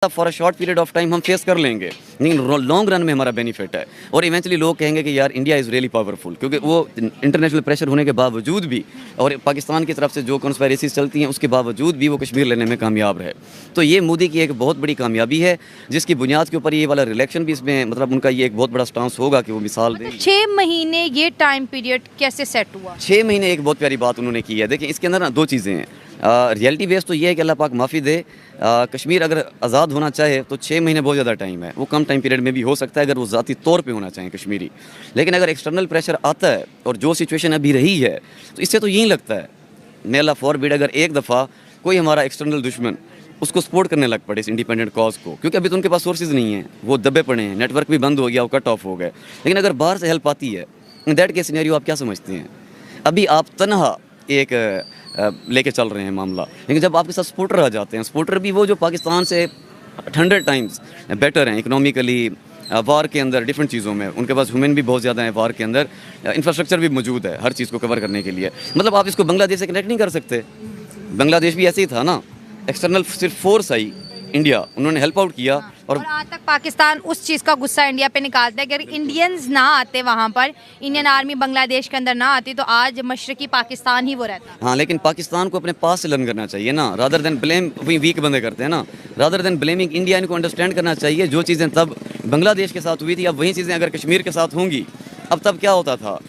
For a short period of time हम face कर लेंगे, लेकिन लॉन्ग रन में हमारा बेनिफिट है। और इवेंचुअली लोग कहेंगे कि यार इंडिया इज़ रियली पावरफुल, क्योंकि वो इंटरनेशनल प्रेशर होने के बावजूद भी और पाकिस्तान की तरफ से जो कॉन्स्पायरेसीज चलती हैं उसके बावजूद भी वो कश्मीर लेने में कामयाब रहे। तो ये मोदी की एक बहुत बड़ी कामयाबी है, जिसकी बुनियाद के ऊपर ये वाला रिलेक्शन भी इसमें मतलब उनका ये एक बहुत बड़ा स्टांस होगा कि वो मिसाल दें। 6 महीने ये टाइम पीरियड कैसे सेट हुआ? 6 महीने एक बहुत प्यारी बात उन्होंने की है। देखिए इसके अंदर ना दो चीज़ें हैं। रियलिटी बेस तो ये है कि अल्लाह पाक माफ़ी दे, कश्मीर अगर आज़ाद होना चाहे तो 6 महीने बहुत ज़्यादा टाइम है, वो कम टाइम पीरियड में भी हो सकता है अगर वो ज़ाती तौर पे होना चाहें कश्मीरी। लेकिन अगर एक्सटर्नल प्रेशर आता है और जो सिचुएशन अभी रही है तो इससे तो यही लगता है, मे अल्लाह फॉरबिड, अगर एक दफ़ा कोई हमारा एक्सटर्नल दुश्मन उसको सपोर्ट करने लग पड़े इस इंडिपेंडेंट कॉज को, क्योंकि अभी तो उनके पास सोर्सेज नहीं है, वो दबे पड़े हैं, नेटवर्क भी बंद हो गया, वो कट ऑफ हो गए। लेकिन अगर बाहर से हेल्प आती है, इन दैट के सिनेरियो आप क्या समझते हैं? अभी आप तनहा एक लेके चल रहे हैं मामला, लेकिन जब आपके साथ सपोर्टर आ जाते हैं, सपोर्टर भी वो जो पाकिस्तान से 100 टाइम्स बेटर हैं इकोनॉमिकली, वार के अंदर डिफरेंट चीज़ों में, उनके पास ह्यूमन भी बहुत ज़्यादा है, वार के अंदर इंफ्रास्ट्रक्चर भी मौजूद है हर चीज़ को कवर करने के लिए। मतलब आप इसको बांग्लादेश से कनेक्ट नहीं कर सकते। बांग्लादेश भी ऐसे ही था ना, एक्सटर्नल सिर्फ फोर्स आई, इंडिया उन्होंने हेल्प आउट किया। और आज तक पाकिस्तान उस चीज़ का गुस्सा इंडिया पे निकालता है कि अगर इंडियंस ना आते वहाँ पर, इंडियन आर्मी बांग्लादेश के अंदर ना आती तो आज मशरकी पाकिस्तान ही वो रहता। हाँ, लेकिन पाकिस्तान को अपने पास से लर्न करना चाहिए ना, रादर देन ब्लेम, वही वीक बंदे करते हैं ना, रादर देन ब्लेमिंग इंडिया। इनको अंडरस्टैंड करना चाहिए जो चीज़ें तब बांग्लादेश के साथ हुई थी, अब वही चीज़ें अगर कश्मीर के साथ होंगी। अब तब क्या होता था,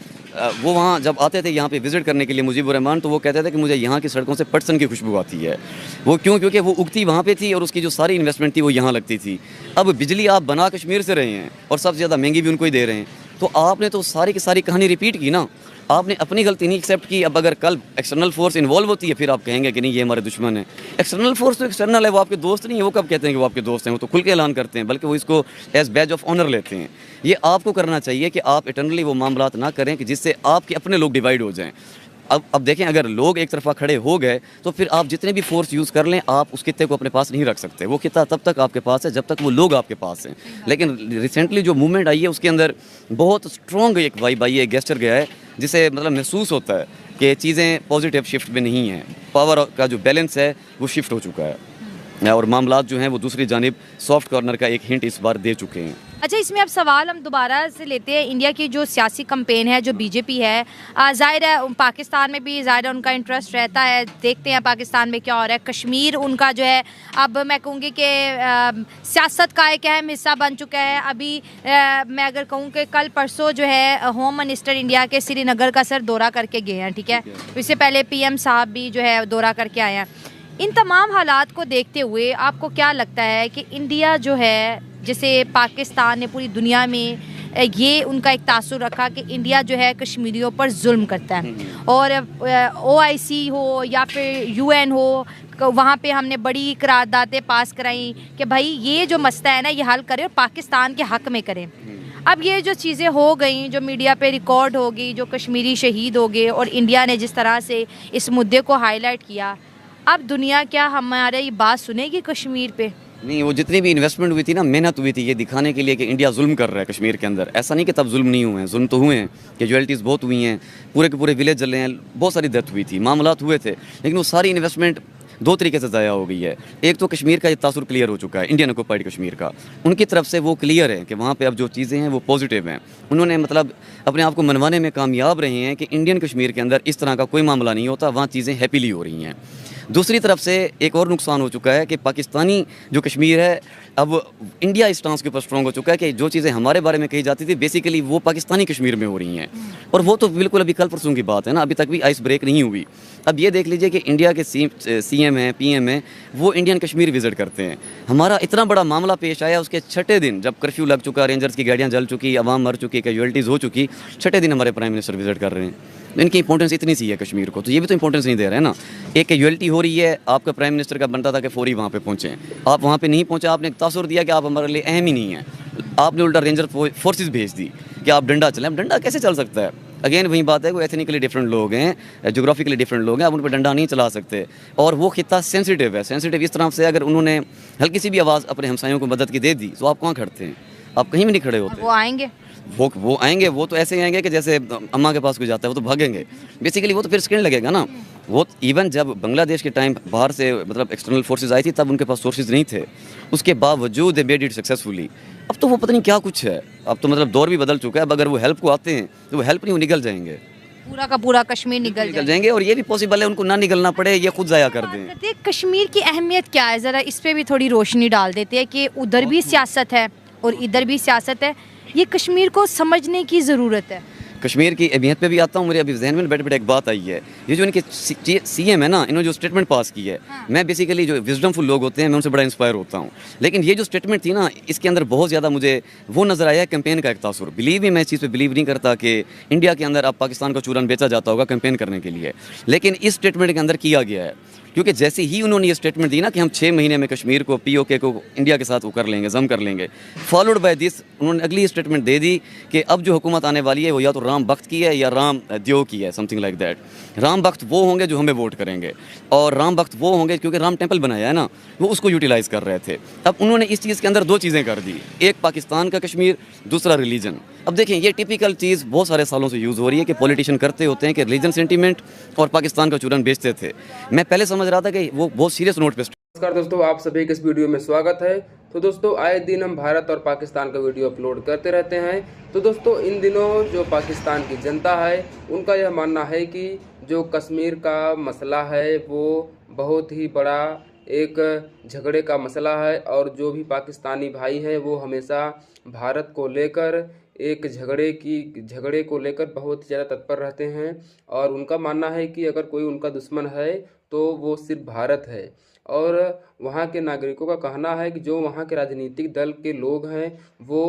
वो वहाँ जब आते थे यहाँ पे विज़िट करने के लिए मुजीबुर रहमान, तो वो कहते थे कि मुझे यहाँ की सड़कों से पटसन की खुशबू आती है। वो क्यों? क्योंकि वो उगती वहाँ पे थी और उसकी जो सारी इन्वेस्टमेंट थी वो यहाँ लगती थी। अब बिजली आप बना कश्मीर से रहे हैं और सबसे ज़्यादा महंगी भी उनको ही दे रहे हैं, तो आपने तो सारी की सारी कहानी रिपीट की ना, आपने अपनी गलती नहीं एक्सेप्ट की। अब अगर कल एक्सटर्नल फोर्स इन्वॉल्व होती है फिर आप कहेंगे कि नहीं ये हमारे दुश्मन है। एक्सटर्नल फोर्स तो एक्सटर्नल है, वो आपके दोस्त नहीं है। वो कब कहते हैं कि वो आपके दोस्त हैं? वो तो खुल के ऐलान करते हैं, बल्कि वो इसको एज बैज ऑफ ऑनर लेते हैं। ये आपको करना चाहिए कि आप इटर्नली वो मामलात ना करें कि जिससे आपके अपने लोग डिवाइड हो जाएं। अब देखें, अगर लोग एक तरफा खड़े हो गए तो फिर आप जितने भी फोर्स यूज़ कर लें, आप उस खित्ते को अपने पास नहीं रख सकते। वो खित्ता तब तक आपके पास है जब तक वो लोग आपके पास हैं। लेकिन रिसेंटली जो मूवमेंट आई है उसके अंदर बहुत स्ट्रॉन्ग एक वाइब आई है, एक गेस्चर गया है, जिसे मतलब महसूस होता है कि चीज़ें पॉजिटिव शिफ्ट में नहीं हैं, पावर का जो बैलेंस है वो शिफ्ट हो चुका है और मामलात जो हैं वो दूसरी जानिब सॉफ्ट कॉर्नर का एक हिंट इस बार दे चुके हैं। अच्छा, इसमें अब सवाल हम दोबारा से लेते हैं। इंडिया की जो सियासी कैंपेन है, जो बीजेपी है, ज़ाहिर है पाकिस्तान में भी ज़ाहिर है उनका इंटरेस्ट रहता है। देखते हैं पाकिस्तान में क्या हो रहा है। कश्मीर उनका जो है, अब मैं कहूँगी कि सियासत का एक अहम हिस्सा बन चुका है। अभी मैं अगर कहूँ कि कल परसों जो है होम मिनिस्टर इंडिया के श्रीनगर का सर दौरा करके गए हैं, ठीक है। इससे पहले PM साहब भी जो है दौरा करके आए हैं। इन तमाम हालात को देखते हुए आपको क्या लगता है कि इंडिया जो है, जैसे पाकिस्तान ने पूरी दुनिया में ये उनका एक तासुर रखा कि इंडिया जो है कश्मीरियों पर जुल्म करता है, और OIC हो या फिर UN हो, वहाँ पे हमने बड़ी करारदादें पास कराई कि भाई ये जो मसला है ना ये हल करें और पाकिस्तान के हक़ में करें। अब ये जो चीज़ें हो गई, जो मीडिया पे रिकॉर्ड हो गई, जो कश्मीरी शहीद हो गए और इंडिया ने जिस तरह से इस मुद्दे को हाईलाइट किया, अब दुनिया क्या हमारे ये बात सुनेगी कश्मीर पे? नहीं, वो जितनी भी इन्वेस्टमेंट हुई थी ना, मेहनत हुई थी ये दिखाने के लिए कि इंडिया जुल्म कर रहा है कश्मीर के अंदर। ऐसा नहीं कि तब जुल्म नहीं हुए हैं, जुल्म तो हुए हैं, कैजुअलिटीज़ बहुत हुई हैं, पूरे के पूरे विलेज जले हैं, बहुत सारी डेथ हुई थी, मामलात हुए थे, लेकिन वो सारी इन्वेस्टमेंट दो तरीके से ज़ाया हो गई है। एक तो कश्मीर का ये तासुर क्लियर हो चुका है, इंडियन ऑक्युपाइड कश्मीर का, उनकी तरफ से वो क्लियर है कि वहाँ पे अब जो चीज़ें हैं वो पॉजिटिव हैं। उन्होंने मतलब अपने आप को मनवाने में कामयाब रहे हैं कि इंडियन कश्मीर के अंदर इस तरह का कोई मामला नहीं होता, वहाँ चीज़ें हैप्पीली हो रही हैं। दूसरी तरफ से एक और नुकसान हो चुका है कि पाकिस्तानी जो कश्मीर है, अब इंडिया इस स्टांस के ऊपर स्ट्रॉन्ग हो चुका है कि जो चीज़ें हमारे बारे में कही जाती थी बेसिकली वो पाकिस्तानी कश्मीर में हो रही हैं, और वो तो बिल्कुल अभी कल परसों की बात है ना, अभी तक भी आइस ब्रेक नहीं हुई। अब ये देख लीजिए कि इंडिया के CM हैं, PM हैं, वो इंडियन कश्मीर विज़िट करते हैं। हमारा इतना बड़ा मामला पेश आया उसके छठे दिन, जब कर्फ्यू लग चुका, रेंजर्स की गाड़ियाँ जल चुकी, आवाम मर चुकी, कैजुअलिटीज़ हो चुकी, छठे दिन हमारे प्राइम मिनिस्टर विज़िट कर रहे हैं। इनकी इंपॉर्टेंस इतनी सी है कश्मीर को, तो ये भी तो इंपॉर्टेंस नहीं दे रहे हैं ना। एक कैजुअलिटी हो रही है, आपका प्राइम मिनिस्टर का बनता था कि फौरी वहाँ पे पहुँचें, आप वहाँ पे नहीं पहुँचे, आपने एक तासुर दिया कि आप हमारे लिए अहम ही नहीं है। आपने उल्टा रेंजर फोर्सेस भेज दी कि आप डंडा चलें। अब डंडा कैसे चल सकता है? अगेन वही बात है, वो एथनिकली डिफरेंट लोग हैं, जोग्राफिकली डिफरेंट लोग हैं, आप उन पर डंडा नहीं चला सकते। और वो खित्ता सेंसिटिव है, सेंसिटिव इस तरह से अगर उन्होंने हल्की सी भी आवाज़ अपने हमसायों को मदद की दे दी तो आप कहाँ खड़ते हैं? आप कहीं भी नहीं खड़े होते। वो आएंगे, वो आएंगे, वो तो ऐसे ही आएंगे कि जैसे अम्मा के पास कोई जाता है वो तो भागेंगे बेसिकली, वो तो फिर स्किन लगेगा ना। वो इवन जब बांग्लादेश के टाइम बाहर से मतलब एक्सटर्नल फोर्सेस आई थी तब उनके पास सोर्सेज नहीं थे, उसके बावजूद दे मेड इट सक्सेसफुली। अब तो वो पता नहीं क्या कुछ है, अब तो मतलब दौर भी बदल चुका है। अब अगर वो हेल्प को आते हैं तो वो हेल्प नहीं, वो निकल जाएंगे, पूरा का पूरा कश्मीर निकल जाएंगे। और ये भी पॉसिबल है उनको ना निकलना पड़े, ये खुद ज़ाया कर दें। जाए। कश्मीर की अहमियत क्या है, ज़रा इस पे भी थोड़ी रोशनी डाल देते हैं कि उधर भी सियासत है और इधर भी सियासत है, ये कश्मीर को समझने की ज़रूरत है। कश्मीर की अहमियत पे भी आता हूँ। मेरे अभी जहन में बैठे बैठे एक बात आई है, ये जो इनके सीएम है ना, इन्होंने जो स्टेटमेंट पास की है, मैं बेसिकली जो विजडमफुल लोग होते हैं मैं उनसे बड़ा इंस्पायर होता हूँ। लेकिन ये जो स्टेटमेंट थी ना, इसके अंदर बहुत ज़्यादा मुझे वो नज़र आया कैंपेन का एक तासुर। बिलीव ही मैं इस चीज़ पे बिलीव नहीं करता कि इंडिया के अंदर अब पाकिस्तान का चूरन बेचा जाता होगा कैंपेन करने के लिए, लेकिन इस स्टेटमेंट के अंदर किया गया है। क्योंकि जैसे ही उन्होंने ये स्टेटमेंट दी ना कि हम 6 महीने में कश्मीर को POK को इंडिया के साथ वो कर लेंगे, जम कर लेंगे, फॉलोड बाय दिस उन्होंने अगली स्टेटमेंट दे दी कि अब जो हुकूमत आने वाली है वो या तो राम बख्त की है या राम द्यो की है, समथिंग लाइक दैट। राम बख्त वो होंगे जो हमें वोट करेंगे, और राम बख्त वो होंगे क्योंकि राम टेम्पल बनाया है ना, वो उसको यूटिलाइज़ कर रहे थे। अब उन्होंने इस चीज़ के अंदर 2 चीज़ें कर दी, एक पाकिस्तान का कश्मीर, दूसरा रिलीजन। अब देखें, ये टिपिकल चीज़ बहुत सारे सालों से यूज़ हो रही है कि पॉलिटिशियन करते होते हैं कि रिलीजन सेंटीमेंट और पाकिस्तान का चूरन बेचते थे। मैं पहले समझ रहा था कि वो बहुत सीरियस नोट पे। नमस्कार दोस्तों, आप सभी के इस वीडियो में स्वागत है। तो दोस्तों, आए दिन हम भारत और पाकिस्तान का वीडियो अपलोड करते रहते हैं। तो दोस्तों, इन दिनों जो पाकिस्तान की जनता है उनका यह मानना है कि जो कश्मीर का मसला है वो बहुत ही बड़ा एक झगड़े का मसला है, और जो भी पाकिस्तानी भाई हैं वो हमेशा भारत को लेकर एक झगड़े को लेकर बहुत ज़्यादा तत्पर रहते हैं। और उनका मानना है कि अगर कोई उनका दुश्मन है तो वो सिर्फ भारत है। और वहाँ के नागरिकों का कहना है कि जो वहाँ के राजनीतिक दल के लोग हैं वो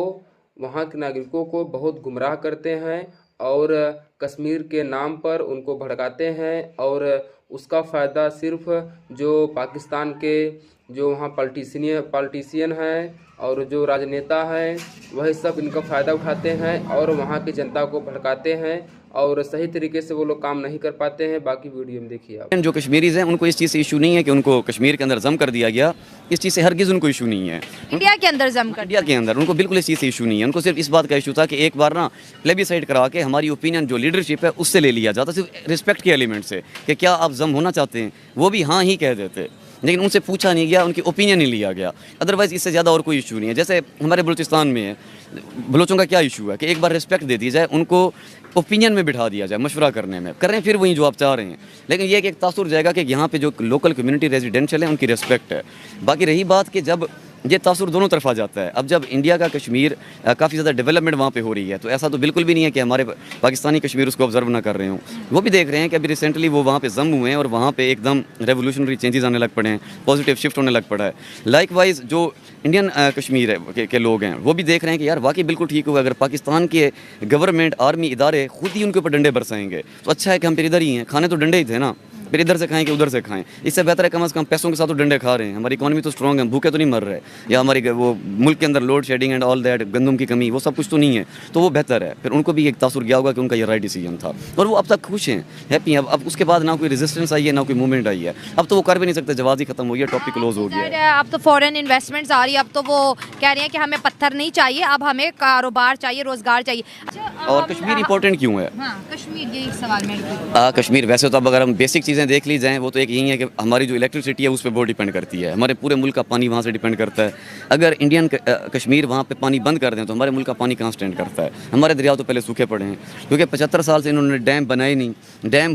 वहाँ के नागरिकों को बहुत गुमराह करते हैं और कश्मीर के नाम पर उनको भड़काते हैं, और उसका फ़ायदा सिर्फ जो पाकिस्तान के जो वहाँ पॉलिटिशियन हैं और जो राजनेता हैं वही सब इनका फ़ायदा उठाते हैं और वहाँ की जनता को भड़काते हैं, और सही तरीके से वो लोग काम नहीं कर पाते हैं। बाकी वीडियो में देखिए आप। जो कश्मीरीज हैं उनको इस चीज़ से इशू नहीं है कि उनको कश्मीर के अंदर जम कर दिया गया, इस चीज़ से हरगिज़ उनको इशू नहीं है। इंडिया के अंदर जम कर, इंडिया के अंदर उनको बिल्कुल इस चीज़ से इशू नहीं है। उनको सिर्फ इस बात का इशू था कि एक बार ना प्लेबिसाइड करा के हमारी ओपिनियन जो लीडरशिप है उससे ले लिया जाता, सिर्फ रिस्पेक्ट के एलिमेंट से कि क्या आप जम होना चाहते हैं, वो भी हाँ ही कह देते, लेकिन उनसे पूछा नहीं गया, उनकी ओपिनियन नहीं लिया गया। अदरवाइज़ इससे ज़्यादा और कोई इशू नहीं है। जैसे हमारे बलूचिस्तान में है, बलोचों का क्या इशू है कि एक बार रिस्पेक्ट दे दी जाए, उनको ओपिनियन में बिठा दिया जाए, मशवरा करने में करें फिर वही जो आप चाह रहे हैं। लेकिन ये कि एक तासुर जाएगा कि यहाँ पे जो लोकल कम्युनिटी रेजिडेंशियल है उनकी रिस्पेक्ट है। बाकी रही बात कि जब ये तासुर दोनों तरफ आ जाता है, अब जब इंडिया का कश्मीर काफ़ी ज़्यादा डेवलपमेंट वहाँ पे हो रही है, तो ऐसा तो बिल्कुल भी नहीं है कि हमारे पाकिस्तानी कश्मीर उसको ऑब्जर्व ना कर रहे हों। वो भी देख रहे हैं कि अभी रिसेंटली वो वहाँ पे जम हुए हैं और वहाँ पे एकदम रेवोल्यूशनरी चेंजेस आने लग पड़े हैं, पॉजिटिव शिफ्ट होने लग पड़ा है। लाइकवाइज जो इंडियन कश्मीर है के लोग हैं वो भी देख रहे हैं कि यार वाकई बिल्कुल ठीक होगा, अगर पाकिस्तान के गवर्नमेंट आर्मी इदारे खुद ही उनके ऊपर डंडे बरसाएंगे तो अच्छा है कि हम फिर इधर ही हैं। खाने तो डंडे ही थे ना, फिर इधर से खाएं कि उधर से खाएं, इससे बेहतर है कम से कम पैसों के साथ तो डंडे खा रहे हैं। हमारी इकॉनमी तो स्ट्रॉन्ग है, भूखे तो नहीं मर रहे, या हमारी वो मुल्क के अंदर load shedding and all that, गंदम की कमी, वो सब कुछ तो नहीं है, तो वो बेहतर है। फिर उनको भी एक तासुर गया होगा कि उनका ये राइट डिसीजन था, और वो अब तक खुश हैं, हैप्पी हैं। अब उसके बाद ना कोई रेजिस्टेंस आई है ना कोई मूवमेंट आई है, अब तो वो कर भी नहीं सकते, जवाब ही खत्म हो गया, टॉपिक क्लोज हो गया है। अब तो फॉरेन इन्वेस्टमेंट्स आ रही है, अब तो वो कह रहे हैं कि हमें पत्थर नहीं चाहिए, अब हमें कारोबार चाहिए, रोजगार चाहिए। और कश्मीर इंपॉर्टेंट क्यों है? कश्मीर, ये एक सवाल मेरे कश्मीर वैसे तो अब अगर हम बेसिक चीज़ें देख ली जाएँ वो तो एक यही है कि हमारी जो इलेक्ट्रिसिटी है उस पर बहुत डिपेंड करती है, हमारे पूरे मुल्क का पानी वहाँ से डिपेंड करता है। अगर इंडियन कश्मीर वहाँ पे पानी बंद कर दें तो हमारे मुल्क का पानी कहाँ स्टैंड करता है? हमारे दरिया तो पहले सूखे पड़े हैं, क्योंकि 75 साल से इन्होंने डैम बनाए नहीं। डैम